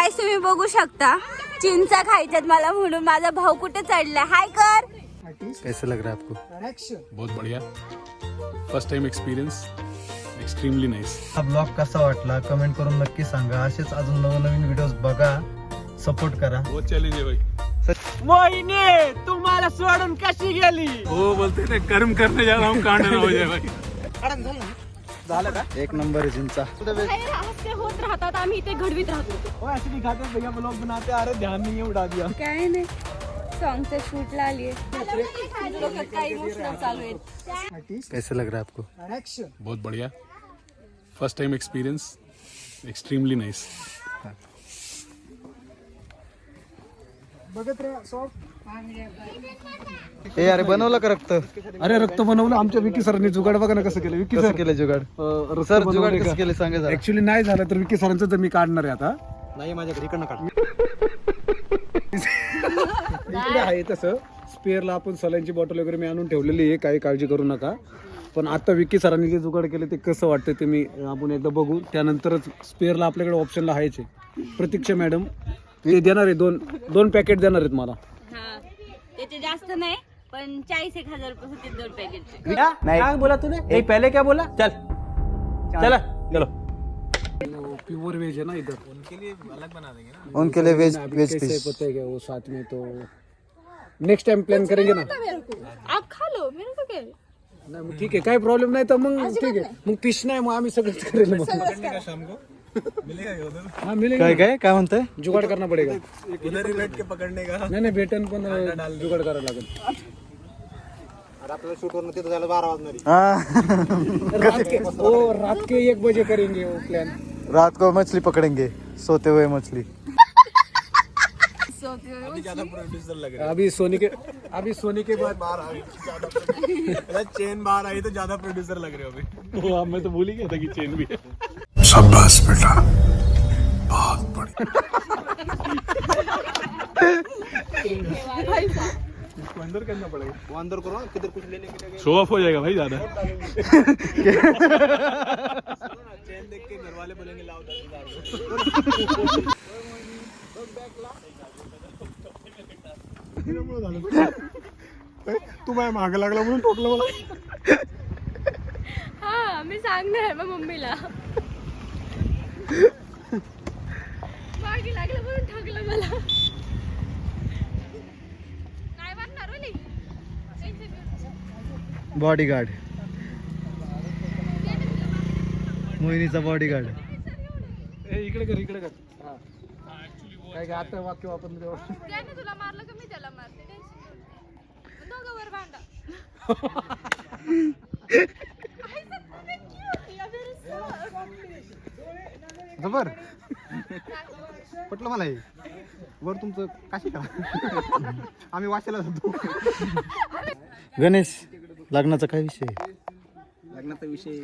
Guys तुम्ही बघू शकता चिंचा खायच्यात मला म्हणून माझा भाऊ कुठे चढला. हाय कर. कैसा लग रहा है आपको? बहुत बढ़िया. First time experience extremely nice. हा ब्लॉग कसा वाटला कमेंट करून नक्की सांगा. असेच अजून नवनवीन व्हिडिओज बघा, सपोर्ट करा. बहुत चॅलेंज आहे भाई. मोहिनी तुम्हाला सोडून कशी गेली? हो बोलते थे कर्म करने जा रहा हूँ कांड ना हो जाए भाई. झालं का? एक नंबर आहे चिंचा. हास्य होत राहतात आम्ही इथे घडवीत राहतो. ऐसे दिखाते भैया ब्लॉग बनाते. अरे ध्यान नहीं है, उड़ा दिया. काय नाही सॉन्गच्या शूटला आली काही इमोशनल चालू आहेत. कैसा लग रहा है आपको? बहुत बढ़िया. First time experience extremely nice. ए अरे बनवलं का रक्त? अरे रक्त बनवलं आमच्या विकी सरांनी. जुगाड बघा ना कसं केलं विकी कसं सर. केलं जुगाड? सर जुगाड कसं केलं सांगा जरा. ऍक्च्युली नाही झालं तर विकी सरांचं तर मी काढणार आहे आता. नाही माझ्या घरी कडनं काढ. इकडे आहे तसं स्पेअरला आपण सलाईनची बॉटल वगैरे मी आणून ठेवलेली आहे, काही काळजी करू नका. पण आता विकी सरांनी जे जुगाड केले ते कसं वाटतं ते मी आपण एकदा बघू. त्यानंतरच स्पेअरला आपल्याकडे ऑप्शनला आहेच आहे. प्रतीक्षा मॅडम ते देणार आहे, दोन पॅकेट देणार आहेत मला. हा त्याचे जास्त नाही पण 40,000 रुपये होते 2 पॅकेटचे. क्या बोला तूने? पहले क्या बोला? चल चला चलो. प्योर वेज है ना इधर. उनके लिए वेज कैसे फिश. पता है क्या वो साथ में तो नेक्स्ट टाइम प्लान करेंगे ना. आप खा लो मेरे को क्या. नाही मग ठीक आहे, काही प्रॉब्लेम नाही तर मग ठीक आहे. मग फिश नाही, मग आम्ही सगळंच करेल. मग हा मिलेगा. काय म्हणताय? जुगाड करना पडेगा. नाही नाही भेटन पण जुगाड करायला लागेल. रात के 1 बजे करेंगे वो प्लान. रात को मछली पकड़ेंगे, सोते हुए मछली. अभी सोने के बाद चेन बाहर आई तो ज्यादा प्रोड्यूसर लग रहे हो अभी. वो मैं तो भूल ही गया था कि चेन भी है. शाबाश बेटा, बहुत बढ़िया. अंदर करना पड़ेगा. वो अंदर करो किधर कुछ लेने के लिए. शो ऑफ हो जाएगा भाई ज्यादा. चेन देख के घर वाले बोलेंगे लाओ 10,000. तू माझ्या मागे लागला म्हणून ठोकलं मला. हा मी सांगणार आहे मग मम्मीला. मागे लागलं म्हणून ठगलं मला. काय वाटणार ओली. Bodyguard, मोहिनीचा bodyguard. इकडे कर. हा काय का आता वाक्य वापरून त्याने तुला मारलं का मी त्याला मारते. दोघं वर भांडा. जबर पटलं मला हे. वर तुमचं काशी करा. आम्ही वाचायला जातो. गणेश लग्नाचा काय विषय? लग्नाचा विषय.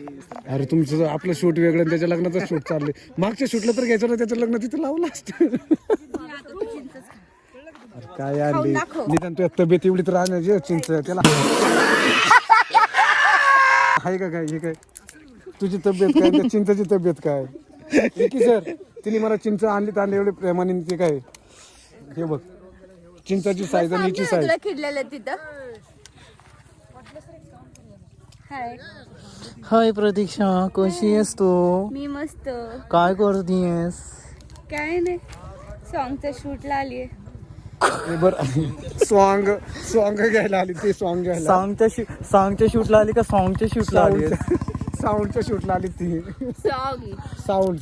अरे तुमचं आपलं शूट वेगळं आणि त्याच्या लग्नाचं शूट चाललंय. मागच्या शूटला तर घ्यायचं ना, त्याचं लग्न तिथं लावलं असतं. काय आणली निदान तुझ्या तब्येत एवढी तर राहण्याची चिंच त्याला आहे का काय. हे काय तुझी तब्येत काय त्या चिंचाची तब्येत काय. विकी सर तिने मला चिंच आणली तर आणली एवढे प्रेमाने. ते काय हे बघ चिंचाची साईज आणि हिची साईज. खिडलेलं तिथं. हाय हाय प्रतीक्षा, कशी आहेस तू? मी मस्त. काय करतीयस? काय नाही सॉन्गच्या शूटला आलीये. बरं सॉन्ग घ्यायला आली. ते सॉन्ग घ्यायला सॉन्गच्या शूटला आली का सॉन्गच्या शूटला आली? साऊंडच्या शूटला आली ती. साऊंड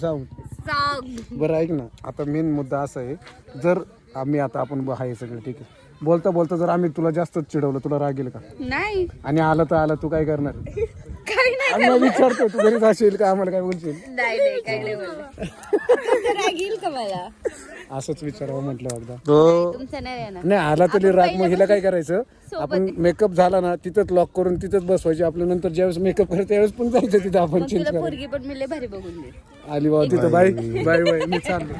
बरं ऐक ना, आता मेन मुद्दा असा आहे, जर आपण आहे सगळं ठीक आहे, बोलता बोलता जर आम्ही तुला जास्तच चिडवलं, तुला राग येईल का? नाही. आणि आलं तर आलं, तू काय करणार? काही नाही. आम्ही विचारतो तू घरी जाशील का, आम्हाला काय बोलशील? नाही काही नाही बोलणार. राग येईल का मला? असंच विचारावं म्हटलं एकदा. तुमचं नाही येणार. नाही आला तरी राग, मग हिला काय करायचं, आपण मेकअप झाला ना तिथंच लॉक करून तिथंच बसवायची. आपल्या नंतर ज्यावेळेस मेकअप करत त्यावेळेस पण जायचं तिथं आपण चेंज करायचं. पोरगी पण मी लय भारी बघून दे. आली बाबा तिथं. बाय बाय बाय, मी चाललो.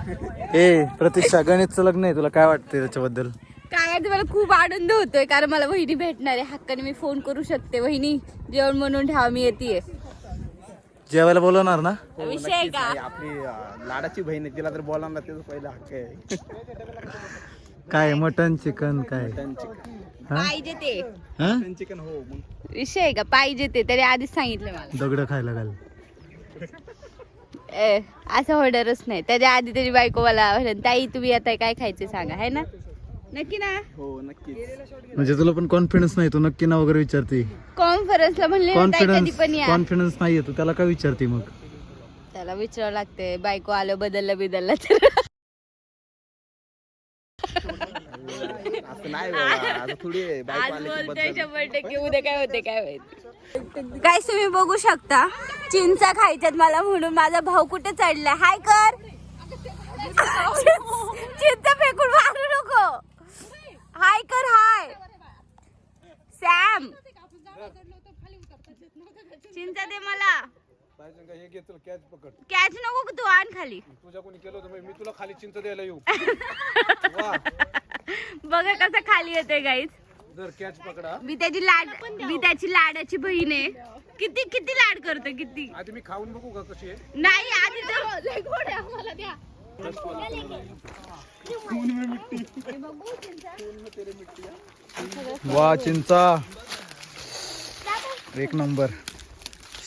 ए प्रतीक्षा, गणेशचं लग्न आहे, तुला काय वाटतंय त्याच्याबद्दल? काय मला खूप आनंद होतोय, कारण मला वहिनी भेटणार आहे. हक्काने मी फोन करू शकते, वहिनी जेवण म्हणून ठेवा मी येते. जेवायला बोलवणार ना? विषय आहे का? आपली लाडाची बहीण आहे, तिला तर बोलावणार त्याचा पहिला हक्क आहे. काय मटन चिकन काय पाहिजे ते हा? चिकन हो मग विषय आहे का? पाहिजे ते तरी आधीच सांगितलं मला. दगड खायला घाल. असं ऑर्डरच नाही. त्याच्या आधी त्याची बायको मला म्हणेल, ताई तुम्ही आता काय खायचं सांगा, है ना? नक्की ना? हो नक्कीच. म्हणजे तुला पण कॉन्फिडन्स नाही, तू नक्की ना वगैरे विचारते. कॉन्फरन्सला म्हणले ना, ताई कधी पण या. कॉन्फिडन्स नाहीये, तू त्याला काय विचारते मग? त्याला विचारावं लागते, बायको आलं बदललं तर. असं नाही बाबा, आता थोडी आहे, बायको आज आली की बोलतोय बदल. 100% उद्या काय होते काय माहिती. काय तुम्ही बघू शकता, चिंचा खायच्यात मला म्हणून माझा भाऊ कुठे चढला. हाय कर. चिंचा फेकून मारू नको. हाय कर. हाय सॅम, चिंचा दे मला. हे घे तुला कॅच पकड. कॅच नको तू आण खाली. तुझ्या कोणी केलं होतं मी तुला खाली चिंच द्यायला येऊ. बघा कसं खाली येते गाईज. जर कॅच पकडा. मी त्याची लाडाची बहीण आहे. किती किती लाड करतो किती. आधी मी खाऊन बघू का कशी आहे. नाही आधी तर वा चिंचा एक नंबर.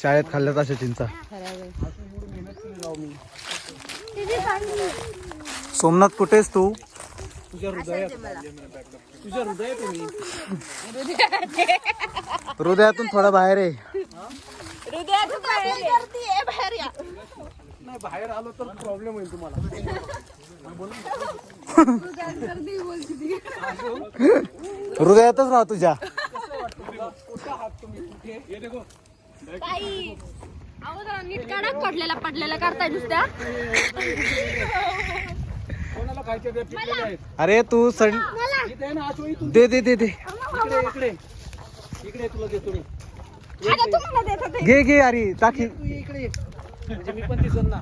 शाळेत खाल्ल्यात अशा चिंचा. सोमनाथ कुठेस तू? तुझ्या हृदयात हृदयातून थोडा बाहेर आहे. नाही बाहेर आलो तर प्रॉब्लेम होईल तुम्हाला. हृदयातच राहा तुझ्या. नीट काढा. पडलेला करताय नुसत्या. कोणाला खायचे ते पिकलेले आहेत. अरे तू सड इथे आहे ना आशू, इथून दे दे दे दे इकडे तुला देतो मी. घे घे अरे टाकी. तू ये इकडे ये. म्हणजे मी पण दिसन ना.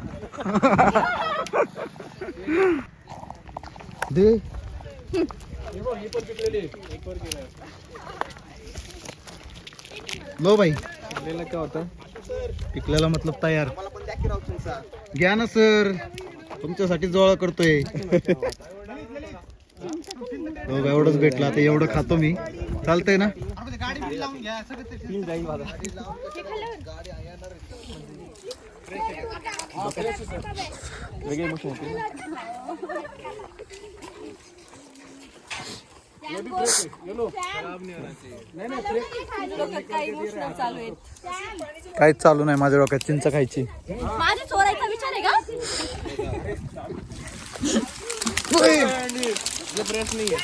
दे. हे बघ, ही पण पिकलेली आहे. एक वर गेलाय. लो भाई आपल्याला काय होतं, पिकलेला मतलब तयार. मला पण द्या की राव चिंचा. घ्या ना सर, तुमच्यासाठी जोळा करतोय. हो एवढंच भेटलं, आता एवढं खातो मी. चालतंय ना? काहीच चालू नाही माझ्या डोक्यात. चिंच खायची. माझ्या चोरायचा विचार आहे का? ये फ्रेश नहीं है,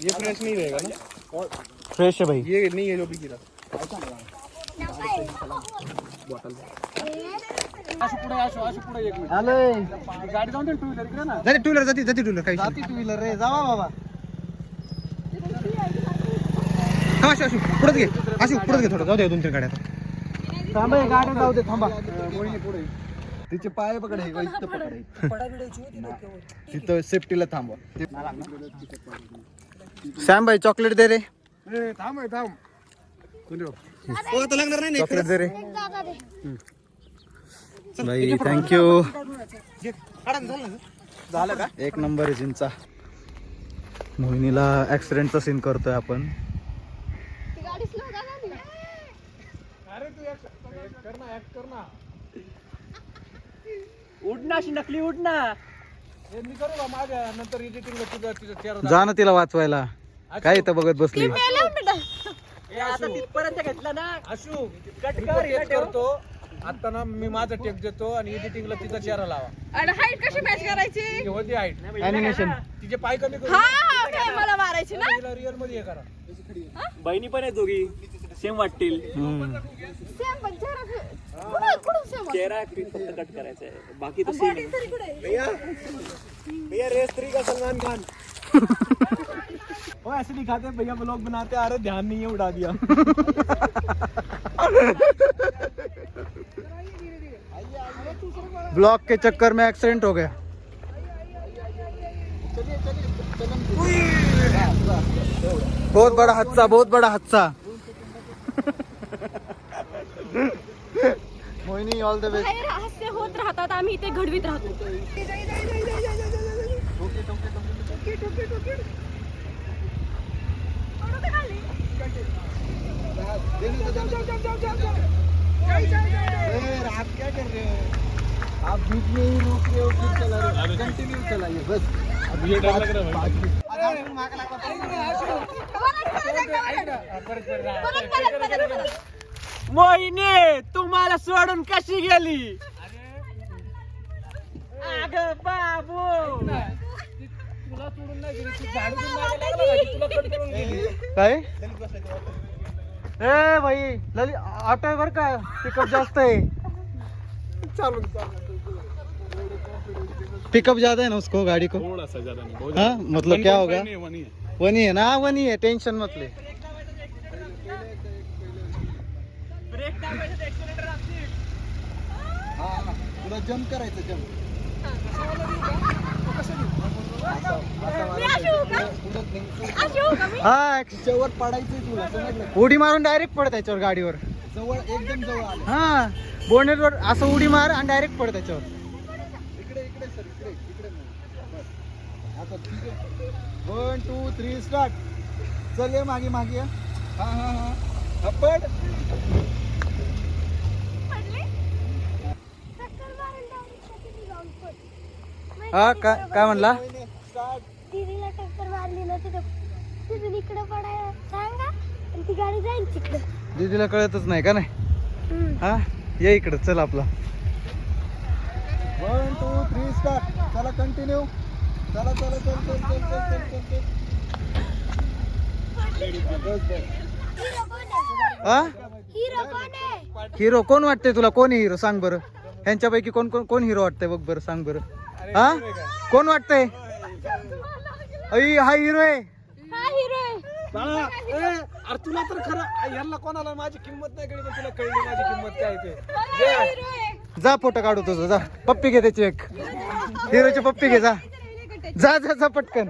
ये फ्रेश नहीं रहेगा ना. फ्रेश आहे भाई. ये नहीं है जो भी गिरा. आशू पुढे एक मिनिट. आलोय. गाडी जाऊन दे टू व्हीलर इकडे ना. जाते टू व्हीलर जाते टू व्हीलर. जाती टू व्हीलर रे, जावा बाबा. थांबा आशू पुढे घे. आशू पुढे घे थोडं. जाऊ दे 2-3 गाड्या. थांबा गाड्या जाऊ दे. थांबा. तिचे पाय पकड आहे, इथं पकड आहे. तिथं सेफ्टीला थांबवा. सॅम भाई चॉकलेट दे रे. थांब चॉकलेट दे रे भाई. थँक्यू. झालं का? एक नंबर आहे चिंचा. मोहिनीला ऍक्सिडेंटचा सीन करतोय आपण. अरे तू कर ना. उठ ना, अशी नकली उठ ना. हे मी करू का माझ्या नंतर एडिटिंगला तुझा चेहरा. जा ना तिला वाचवायला. काय इथं बघत बसली. परत घेतला ना. आशू कट करतो आता ना. मी माझा टेक देतो आणि एडिटिंगला तिचा चेहरा लावा. आणि हाईट कशी मॅच करायची? ती होती हाईट. ॲनिमेशन. तिचे पाय कमी करू. काय मला मारायची ना? तिला रिअल मध्ये हे करा. बहिणी पण आहेत दोघी, सेम वाटतील. चेहरा फक्त कट करायचा है, बाकी तो सेम है. भैया रेस 3 का सलमान खान. वो ऐसे दिखाते हैं भैया, ब्लॉग बनाते आ रहे, ध्यान नहीं है, उड़ा दिया. ब्लॉक के चक्कर में एक्सीडेंट हो गया. बहुत बड़ा हादसा. मोहिनी ऑल द बेस्ट. बाहेर हास्य होत राहतात, आम्ही इथे घडवीत राहतो. आप क्या कर रहे हो? आप बीच में ही रुक रहे हो, फिर चला रहे हो. कंटिन्यू चलाइए बस. अब ये डर लग रहा है. मोहिनी तुम्हाला सोडून कशी गेली? अगं बाबू काय ए भाई ललित ऑटो आहे बर का, पिकअप जास्त आहे. पिकअप ज्यादा है ना उसको, गाड़ी को थोड़ा सा ज्यादा नहीं, हाँ मतलब क्या होगा, वनी है. वनी है ना, वनी है, टेंशन मत ले. तुला जंप करायचं, जंप. हा तिच्यावर पडायचंय तुला, समजलं? उडी मारून डायरेक्ट पड त्याच्यावर गाडीवर. जवळ, एकदम जवळ आलं. हा बोनेटवर असं उडी मार आणि डायरेक्ट पड त्याच्यावर. इकडे इकडे सर, इकडे इकडे बस. आता ठीक आहे. 1 2 3 स्टार्ट. चल ये मागे मागे. हा हा हा हा, पड. हा काय म्हणला? स्टार्ट. दीदीला टक्कर मारली ना तिथून इकडे पडायला सांगा आणि ती गाडी जाईल तिकडे. दीदीला कळतच नाही का नाही? हा ये इकडं चल आपला. 1 2 3 स्टार्ट. चला कंटिन्यू. चला चला चल चल चल चल चल चल. बस बस. हा हिरो कोण आहे? हिरो कोण वाटतंय तुला? कोण आहे हिरो सांग बरं. ह्यांच्यापैकी कोण कोण कोण हिरो वाटतंय बघ बरं, सांग बरं. हा कोण वाटतंय? हा हिरो आहे. हा हिरो आहे. अरे तुला तर खरं यांना कोणाला माझी किंमत नाही कळली, पण तुला कळली माझी किंमत काय ते. हा हिरो आहे. जा फोटो काढू तुझा, जा पप्पी घे त्याची एक. हिरोची पप्पी घे, जा जा जा जा पटकन.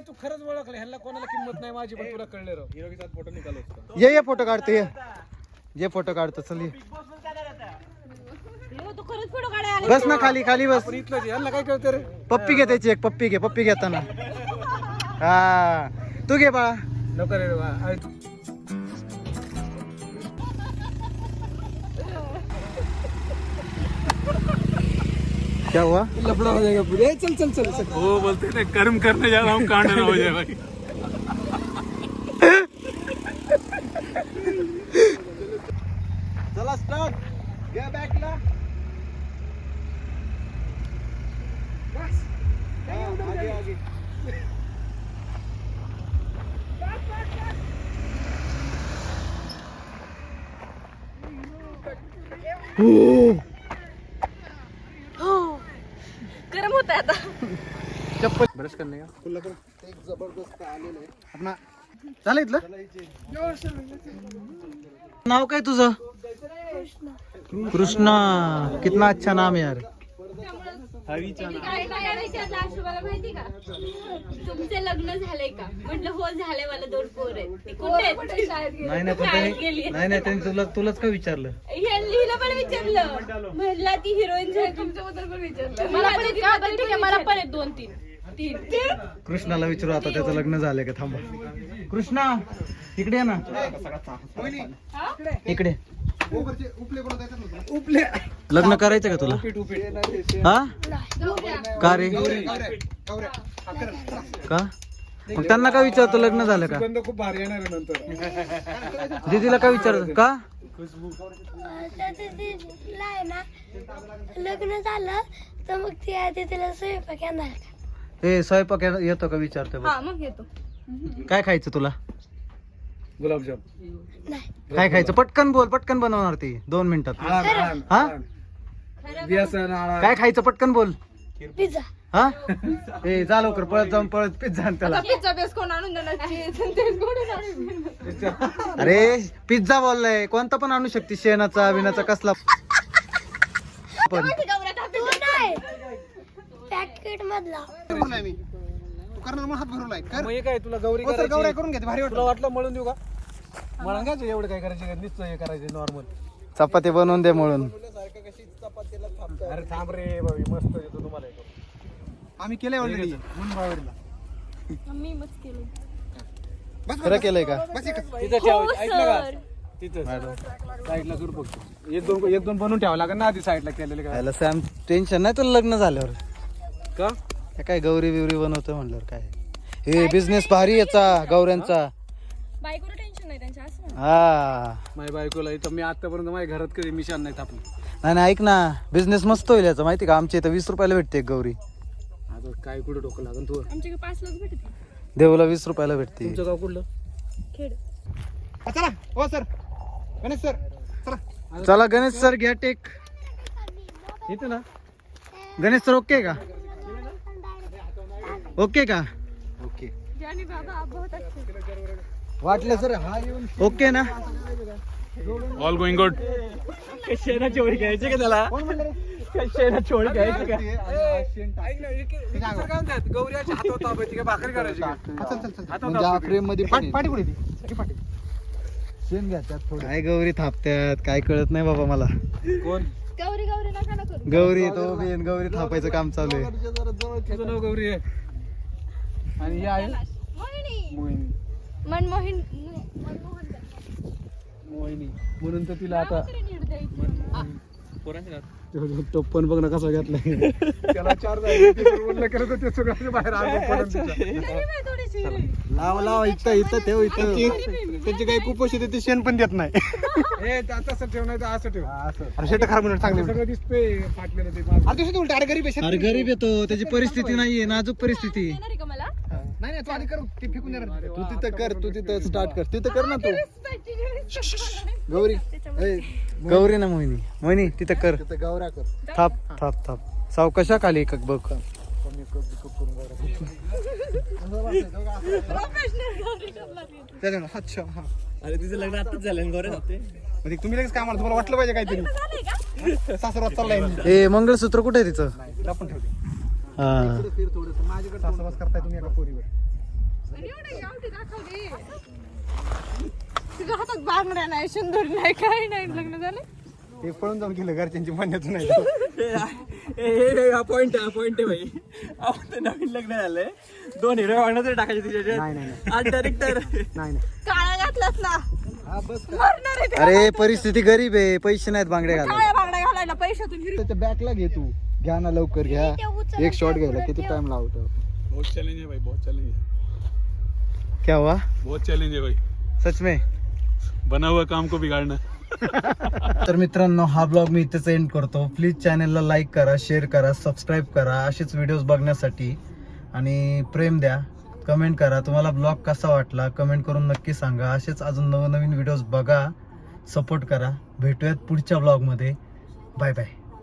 तू खरंच ओळखलं, ह्यांना कोणाला किंमत नाही माझी, पण तुला कळले राव. हिरो के साथ फोटो निकालो. ये फोटो काढतो, ये फोटो काढतो, चल ये. हो, तू खरंच फोटो काढायला बस ना खाली, खाली बस. पण इथलं यांना काय कळतं रे. पप्पी घे त्याची एक, पप्पी घे, पप्पी घेताना. हा तू घे बाळा. नको रे बा. क्या हुआ? लफड़ा हो जाएगा पूरे. चल चल चल चल. वो बोलते ना कर्म करने जा रहा हूँ, कांड ना हो जाए भाई. चला स्टार्ट. घ्या बॅकला. बस. आगे आगे. गरम होत आहे आता. चप्पल ब्रश करणे का एक जबरदस्त आलेलं आहे. अपना झालं इथलं. नाव काय तुझं? कृष्णा. कितना अच्छा नाम है यार. माहिती का तुमचे लग्न झालंय का? म्हटलं हो झालंय, मला 2 पोर आहेत. ते कुठे आहेत? नाही नाही पण त्यांनी नाही त्यांनी तुलाच का विचारलं? हिला पण विचारलं, म्हटलं ती हिरोईन तुमच्याबद्दल पण विचारलं. मला पण ठीक आहे, मला पण आहेत 2-3. कृष्णाला विचारू आता त्याचं लग्न झालंय का. थांबा कृष्णा इकडे ये ना. इकडे. उपले. लग्न करायचं का तुला? हा का रे? का मग त्यांना काय विचारतो लग्न झालं का? गंध खूप भारी येणार आहे नंतर. दीदीला काय विचारतो का? दीदीला आहे ना लग्न झालं तर मग ती आधी तिला स्वयंपाक येणार का? हे स्वयंपाक येतो का विचारतो बघ. हा मग येतो. काय खायचं तुला? गुलाबजाम. नाही. काय खायचं? पटकन बोल, पटकन बनवणार ती 2 मिनिटात. हा व्यसन आळा. काय खायचं? पटकन बोल. पिझ्झा. हा ए जा लवकर, पळत जाऊन पळत पिझ्झा आण त्याला. पिझ्झा बेस कोण आणून देणार? अरे पिझ्झा बोललाय, कोणता पण आणू शकते, शेणाचा विनाचा कसला पण. तू नाही पॅकेट मधला. तू करणार म्हणून हात भरवलाय. कर. मग हे काय तुला गौरी हो सर, करायची? गौऱ्या करून घेते, भारी तुला वाटलं. वाटलं मळून देऊ का? मळांगायचं एवढं काय करायचं? नुसतं हे करायचं नॉर्मल. चपाती बनवून दे म्हणून. अरे थांब रे भावी, मस्त येतो तुम्हाला एक. आम्ही केलंय ऑलरेडी म्हणून बावरीला. मी मच केलं. बस खरं केलंय का? बस एकच. तिथं ठेव, ऐकलं का? तिथं साईडला करू फक्त. एक दोन बनवून ठेवावं लागेल ना आधी साईडला केलेले काय. याला सॅम टेन्शन नाही तुला लग्न झाल्यावर. का हे काय गौरी बिवरी बनवतो म्हणल्यावर काय. हे बिझनेस भारी याचा गौऱ्यांचा. बायकोला टेन्शन नाही त्यांच्या असं म्हण. हा माझ्या बायकोला इथं मी आतापर्यंत माझ्या घरात कधी मिशान नाही तापलं. नाही ऐक ना, बिझनेस मस्त होईल याचा माहिती का. आमच्या इथं 20 रुपयाला भेटते एक गौरी. आता काय कुठं डोकं लागेल तू. आमच्याकडे 5 लाख भेटते. देवला 20 रुपयाला भेटते. तुमचं गाव कुठलं. खेड. चला हो सर, गणेश सर चला. चला गणेश सर घ्या टेक. इथं ना. गणेश सर ओके का? ओके का? ओके जानी बाबा बहुत अच्छे. वाटलं सर हा येऊन ओके ना. All going good. शेणा चोळी घ्यायची का त्याला. शेणा चोळी घ्यायची का. गौरी अशी हातावर तापायची का भाकरी करायची का. चल चल चल. म्हणजे हा फ्रेम मध्ये पाठी पाठी कुठे ती पाठी. शेण घ्या त्यात थोडं. काय गौरी थापत्यात काय कळत नाही बाबा मला. कोण. गौरी गौरी नका ना करू. गौरी तो बेन गौरी थापायचं काम चालू आहे. तुझं नाव गौरी आहे. आणि ही आहे मोहिनी. मोहिनी. मनमोहन. मोहिनी म्हणून तर तिला आता नीट द्यायची. टप्पन बघ ना कसा घेतलाय. त्याला 4 बोललं करत ते सगळं बाहेर लाव लाव इथं इथं ठेव इथं. त्यांची काही कुपोषित आहे, ते शेण पण देत नाही. तसं ठेव नाही तर असं ठेव. अरे शेट खराब म्हणून चांगले. सगळं दिसतंय फाटलेलं ते. अरे दिवशी उलट अरे गरीब आहे. अरे गरीब येतो, त्याची परिस्थिती नाहीये, नाजूक परिस्थिती. येणार आहे का मला? नाही नाही तू आधी कर, ते फेकून देणार. तू तिथं कर, तू तिथं स्टार्ट कर, तिथं कर ना तू. गौरी गौरी ना मोहिनी. मोहिनी तिथं कर. तिथं गौऱ्या कर. थाप थाप थाप. सावकाशा खाली एक बघ. त्याच्यानं अच्छा हा. अरे तिचं लग्न आताच झालं गौऱ्या जाते. म्हणजे तुम्ही लगेच काय म्हणा, तुम्हाला वाटलं पाहिजे काहीतरी. सासरवाद चाललाय. ए मंगळसूत्र कुठे आहे तिचं. आपण ठेवते. हा सासरवाद करताय तुम्ही एका पोरीवर. तुझ्या हातात बांगड्या नाही, सिंदूर नाही, काही नाही. लग्न झालं. ते पळून जाऊन गेलं घरच्यांची मान्यता नाही. हा पॉइंट आहे भाई. आता नवीन लग्न झालंय. 2 हिरो वाढणं तरी टाकायचे तिच्याच्यात. नाही नाही आज डायरेक्टर. नाही नाही. काळा घातलास ना. हा बस. मरणार आहे ते. अरे परिस्थिती गरीब आहे, पैसे नाहीत बांगड्या घालायला. काळ्या बांगड्या घालायला पैशातून हिरी. त्याच्या बॅकला घे तू. घ्या ना लवकर घ्या. एक शॉट घ्यायला किती टाइम लावतो. बहुत चैलेंज है भाई, बहुत चैलेंज है. क्या हुआ. बहुत चैलेंज है भाई. सच में. बना हुआ काम को बिगाड़ना. तर मित्रांनो हा ब्लॉग मी इथेच एंड करतो. प्लीज चॅनलला लाईक करा, शेअर करा, सबस्क्राईब करा असेच व्हिडिओज बघण्यासाठी. आणि प्रेम द्या, कमेंट करा. तुम्हाला ब्लॉग कसा वाटला कमेंट करून नक्की सांगा. असेच अजून नवनवीन व्हिडिओज बघा, सपोर्ट करा. भेटूयात पुढच्या ब्लॉगमध्ये. Bye bye.